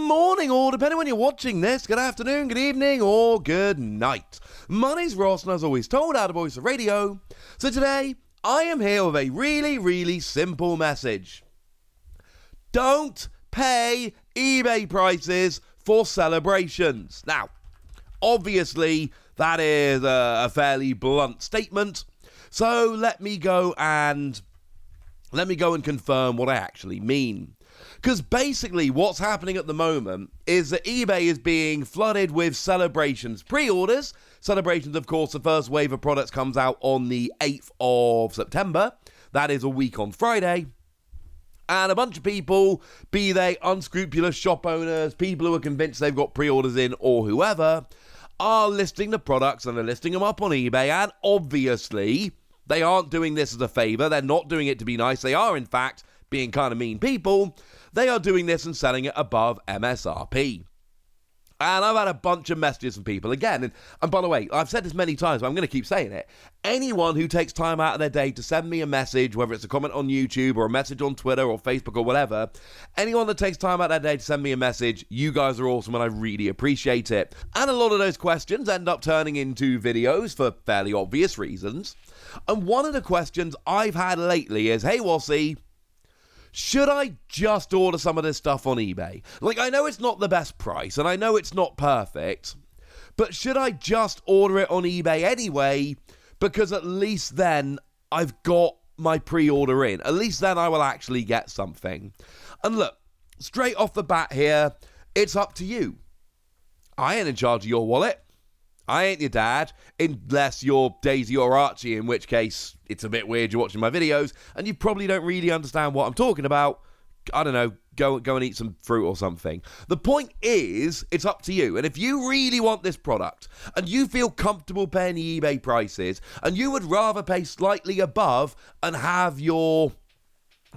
morning, or depending when you're watching this, good afternoon, good evening, or good night. My name's Ross, and as always told out of Voice of Radio. So today, I am here with a really simple message. Don't pay eBay prices for celebrations. Now, obviously, that is a fairly blunt statement. So let me go and confirm what I actually mean. Because basically what's happening at the moment is that eBay is being flooded with celebrations pre-orders. Celebrations, of course, the first wave of products comes out on the 8th of September. That is a week on Friday. And a bunch of people, be they unscrupulous shop owners, people who are convinced they've got pre-orders in, or whoever, are listing the products and they're listing them up on eBay. And obviously, they aren't doing this as a favor. They're not doing it to be nice. They are, in fact, being kind of mean people. They are doing this and selling it above MSRP. And I've had a bunch of messages from people again. And by the way, I've said this many times, but I'm going to keep saying it. Anyone who takes time out of their day to send me a message, whether it's a comment on YouTube or a message on Twitter or Facebook or whatever, anyone that takes time out of their day to send me a message, you guys are awesome and I really appreciate it. And a lot of those questions end up turning into videos for fairly obvious reasons. And one of the questions I've had lately is, hey, Wassy, should I just order some of this stuff on eBay? Like, I know it's not the best price, and I know it's not perfect, but should I just order it on eBay anyway? Because at least then I've got my pre-order in. At least then I will actually get something. And look, straight off the bat here, it's up to you. I ain't in charge of your wallet. I ain't your dad, unless you're Daisy or Archie, in which case it's a bit weird you're watching my videos, and you probably don't really understand what I'm talking about. I don't know, go and eat some fruit or something. The point is, it's up to you, and if you really want this product, and you feel comfortable paying the eBay prices, and you would rather pay slightly above and have your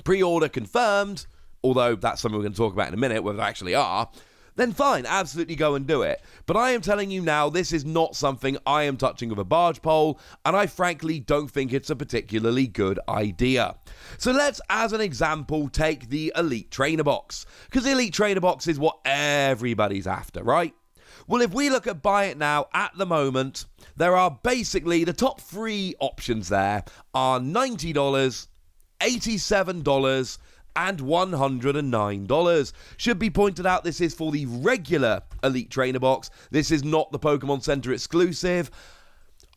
pre-order confirmed, although that's something we're going to talk about in a minute, whether they actually are, then fine, absolutely go and do it. But I am telling you now, this is not something I am touching with a barge pole, and I frankly don't think it's a particularly good idea. So let's, as an example, take the Elite Trainer Box, because the Elite Trainer Box is what everybody's after, right? Well, if we look at buy it now, at the moment, there are basically, the top three options there are $90, $87, and $109. Should be pointed out, this is for the regular Elite Trainer Box. This is not the Pokemon Center exclusive.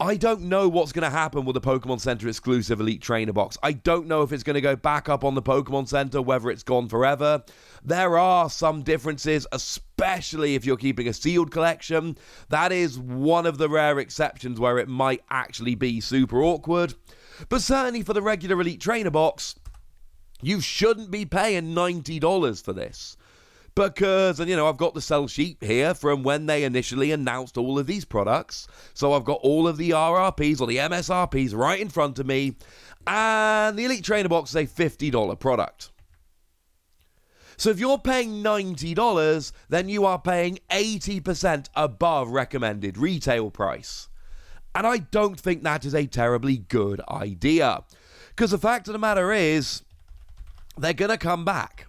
I don't know what's going to happen with the Pokemon Center exclusive Elite Trainer Box. I don't know if it's going to go back up on the Pokemon Center, whether it's gone forever. There are some differences, especially if you're keeping a sealed collection. That is one of the rare exceptions where it might actually be super awkward. But certainly for the regular Elite Trainer Box, you shouldn't be paying $90 for this. Because, and I've got the sell sheet here from when they initially announced all of these products. So I've got all of the RRPs or the MSRPs right in front of me. And the Elite Trainer Box is a $50 product. So if you're paying $90, then you are paying 80% above recommended retail price. And I don't think that is a terribly good idea. Because the fact of the matter is, they're going to come back.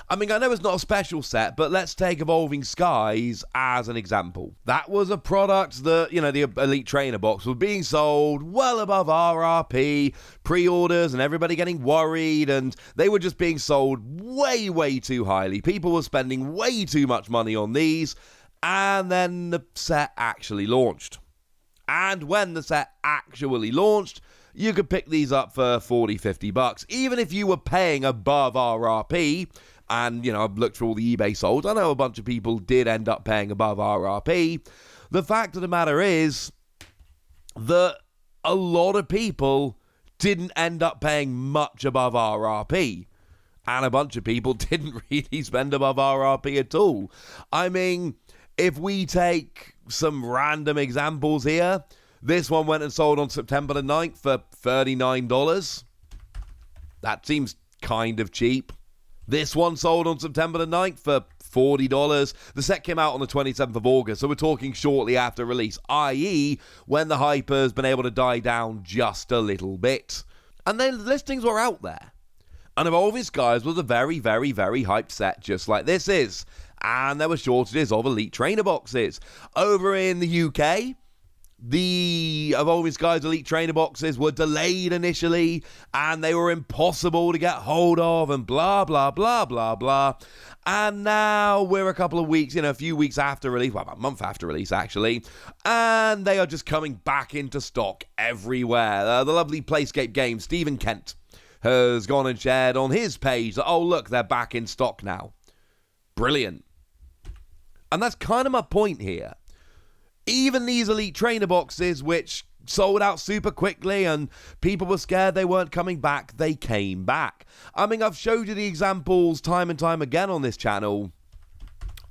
I mean, I know it's not a special set, but let's take Evolving Skies as an example. That was a product that, the Elite Trainer Box was being sold well above RRP, pre-orders, and everybody getting worried, and they were just being sold way too highly. People were spending way too much money on these, and then the set actually launched. And when the set actually launched, you could pick these up for $40-50, even if you were paying above RRP. And, I've looked through all the eBay solds. I know a bunch of people did end up paying above RRP. The fact of the matter is that a lot of people didn't end up paying much above RRP. And a bunch of people didn't really spend above RRP at all. I mean, if we take some random examples here, this one went and sold on September the 9th for $39. That seems kind of cheap. This one sold on September the 9th for $40. The set came out on the 27th of August, so we're talking shortly after release, i.e. when the hype has been able to die down just a little bit. And then the listings were out there. And Evolving Skies was a very, very, very hyped set, just like this is. And there were shortages of Elite Trainer boxes. Over in the UK, the Evolving Skies Elite Trainer boxes were delayed initially, and they were impossible to get hold of, and blah, blah, blah, blah, blah. And now we're a couple of weeks, a few weeks after release, well, about a month after release, actually, and they are just coming back into stock everywhere. The lovely Playscape Games, Stephen Kent, has gone and shared on his page that, oh, look, they're back in stock now. Brilliant. And that's kind of my point here. Even these Elite Trainer boxes, which sold out super quickly and people were scared they weren't coming back, they came back. I mean, I've showed you the examples time and time again on this channel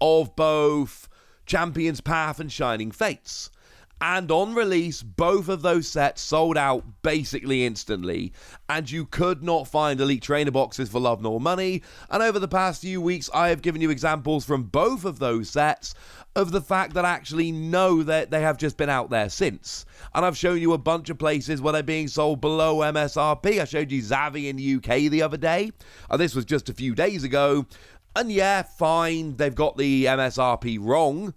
of both Champion's Path and Shining Fates. And on release, both of those sets sold out basically instantly, and you could not find Elite Trainer boxes for love nor money. And over the past few weeks, I have given you examples from both of those sets of the fact that actually no, that they have just been out there since. And I've shown you a bunch of places where they're being sold below MSRP. I showed you Zavi in the UK the other day, and this was just a few days ago. And yeah, fine, they've got the MSRP wrong,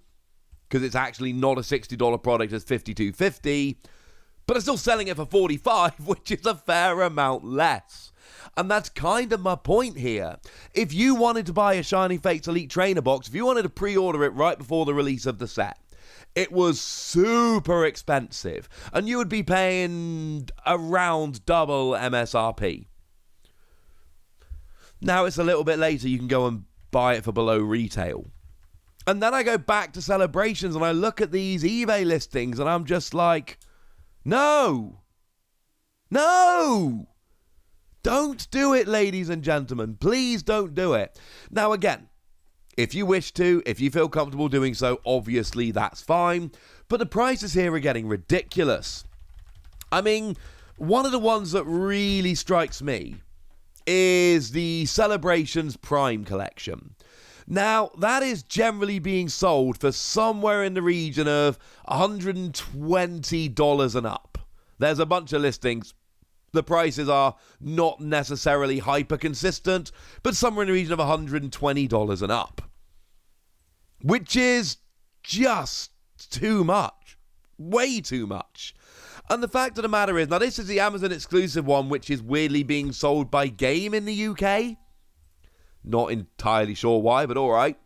because it's actually not a $60 product, it's $52.50, but I'm still selling it for $45, which is a fair amount less. And that's kind of my point here. If you wanted to buy a Shining Fates Elite Trainer box, if you wanted to pre-order it right before the release of the set, it was super expensive, and you would be paying around double MSRP. Now it's a little bit later, you can go and buy it for below retail. And then I go back to Celebrations and I look at these eBay listings and I'm just like, no, don't do it, ladies and gentlemen. Please don't do it. Now, again, if you wish to, if you feel comfortable doing so, obviously that's fine. But the prices here are getting ridiculous. I mean, one of the ones that really strikes me is the Celebrations Prime Collection. Now, that is generally being sold for somewhere in the region of $120 and up. There's a bunch of listings. The prices are not necessarily hyper consistent, but somewhere in the region of $120 and up. Which is just too much. Way too much. And the fact of the matter is, now this is the Amazon exclusive one, which is weirdly being sold by Game in the UK. Not entirely sure why, but alright.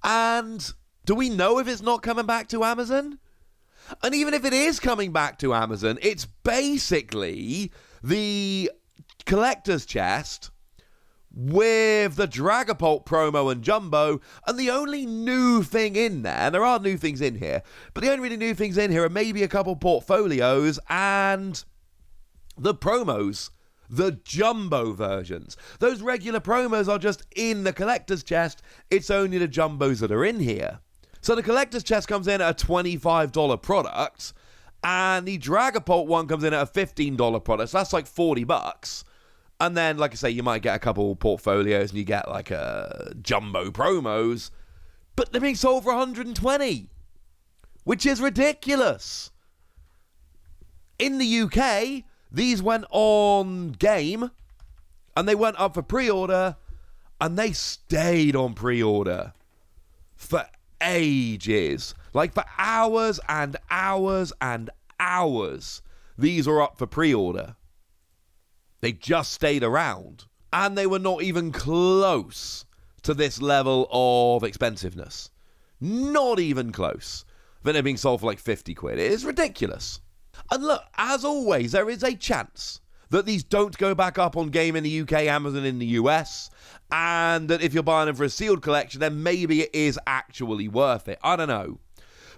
And do we know if it's not coming back to Amazon? And even if it is coming back to Amazon, it's basically the collector's chest with the Dragonpop promo and Jumbo, and the only new thing in there are new things in here, but the only really new things in here are maybe a couple portfolios and the promos. The Jumbo versions. Those regular promos are just in the collector's chest. It's only the Jumbos that are in here. So the collector's chest comes in at a $25 product, and the Dragonpop one comes in at a $15 product. So that's like $40. And then, like I say, you might get a couple portfolios and you get like a Jumbo promos, but they're being sold for $120, which is ridiculous. In the UK, these went on Game, and they went up for pre-order, and they stayed on pre-order for ages. Like for hours and hours and hours. These were up for pre-order. They just stayed around, and they were not even close to this level of expensiveness. Not even close. Then they're being sold for like 50 quid. It is ridiculous. And look, as always, there is a chance that these don't go back up on Game in the UK, Amazon in the US, and that if you're buying them for a sealed collection, then maybe it is actually worth it. I don't know.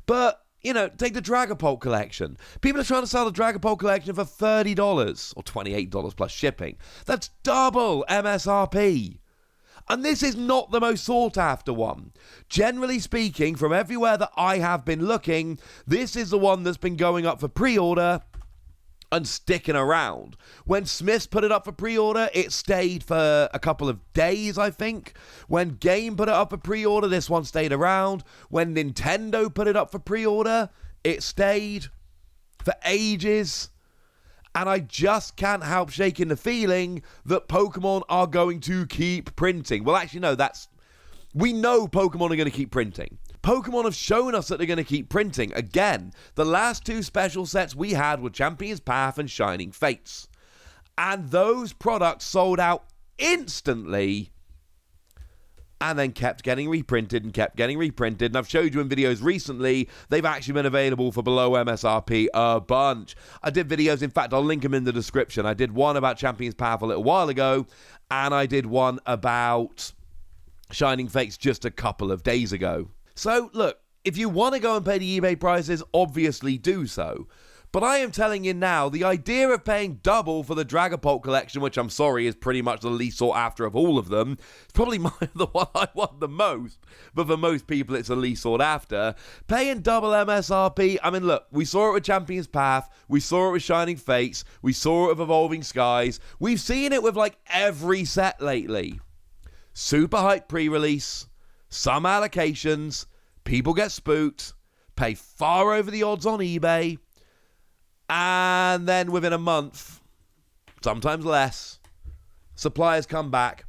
But, take the Dragonpop Collection. People are trying to sell the Dragonpop Collection for $30 or $28 plus shipping. That's double MSRP. And this is not the most sought after one. Generally speaking, from everywhere that I have been looking, this is the one that's been going up for pre-order and sticking around. When Smiths put it up for pre-order, it stayed for a couple of days, I think. When Game put it up for pre-order, this one stayed around. When Nintendo put it up for pre-order, it stayed for ages. And I just can't help shaking the feeling that Pokemon are going to keep printing. Well, actually, no, we know Pokemon are going to keep printing. Pokemon have shown us that they're going to keep printing. Again, the last 2 special sets we had were Champion's Path and Shining Fates. And those products sold out instantly and then kept getting reprinted and kept getting reprinted. And I've showed you in videos recently, they've actually been available for below MSRP a bunch. I did videos, in fact, I'll link them in the description. I did one about Champion's Path a little while ago, and I did one about Shining Fates just a couple of days ago. So, look, if you want to go and pay the eBay prices, obviously do so. But I am telling you now, the idea of paying double for the Dragonpop Collection, which I'm sorry is pretty much the least sought after of all of them, it's probably the one I want the most, but for most people it's the least sought after. Paying double MSRP, I mean, look, we saw it with Champion's Path, we saw it with Shining Fates, we saw it with Evolving Skies, we've seen it with like every set lately. Super hype pre-release, some allocations, people get spooked, pay far over the odds on eBay, and then within a month, sometimes less, suppliers come back,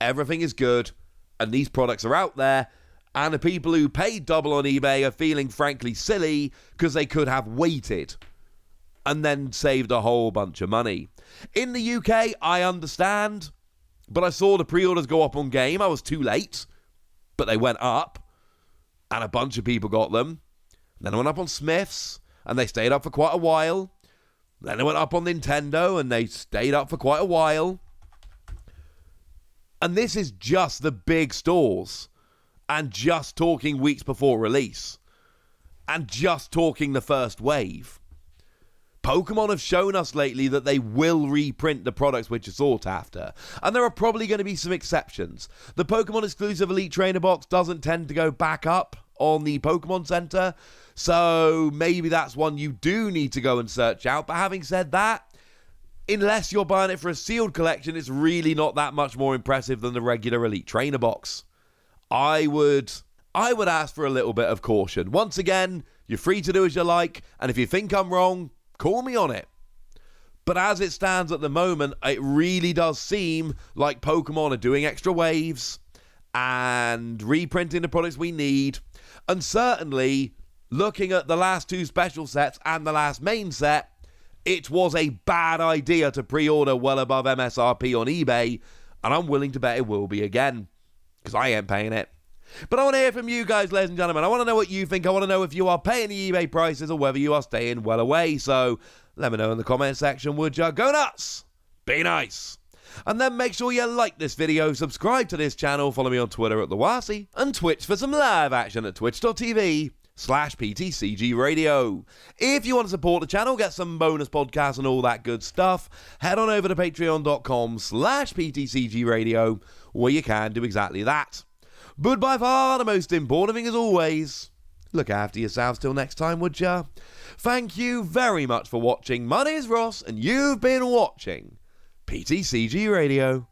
everything is good, and these products are out there, and the people who paid double on eBay are feeling frankly silly because they could have waited and then saved a whole bunch of money. In the UK, I understand, but I saw the pre-orders go up on Game. I was too late, but they went up, and a bunch of people got them. Then I went up on Smiths, and they stayed up for quite a while. Then they went up on Nintendo, and they stayed up for quite a while. And this is just the big stores, and just talking weeks before release, and just talking the first wave. Pokemon have shown us lately that they will reprint the products which are sought after, and there are probably going to be some exceptions. The Pokemon exclusive Elite Trainer box doesn't tend to go back up on the Pokemon Center, so maybe that's one you do need to go and search out. But having said that, unless you're buying it for a sealed collection, it's really not that much more impressive than the regular Elite Trainer box. I would ask for a little bit of caution. Once again, you're free to do as you like, and if you think I'm wrong, call me on it. But as it stands at the moment, it really does seem like Pokemon are doing extra waves and reprinting the products we need. And certainly, looking at the last 2 special sets and the last main set, it was a bad idea to pre-order well above MSRP on eBay, and I'm willing to bet it will be again, because I ain't paying it. But I want to hear from you guys, ladies and gentlemen. I want to know what you think. I want to know if you are paying the eBay prices or whether you are staying well away. So let me know in the comment section, would you? Go nuts! Be nice! And then make sure you like this video, subscribe to this channel, follow me on Twitter at TheWasi, and Twitch for some live action at twitch.tv/PTCG Radio. If you want to support the channel, get some bonus podcasts and all that good stuff, head on over to patreon.com/PTCG Radio, where you can do exactly that. But by far the most important thing as always, look after yourselves till next time, would ya? Thank you very much for watching. My name is Ross, and you've been watching PTCG Radio.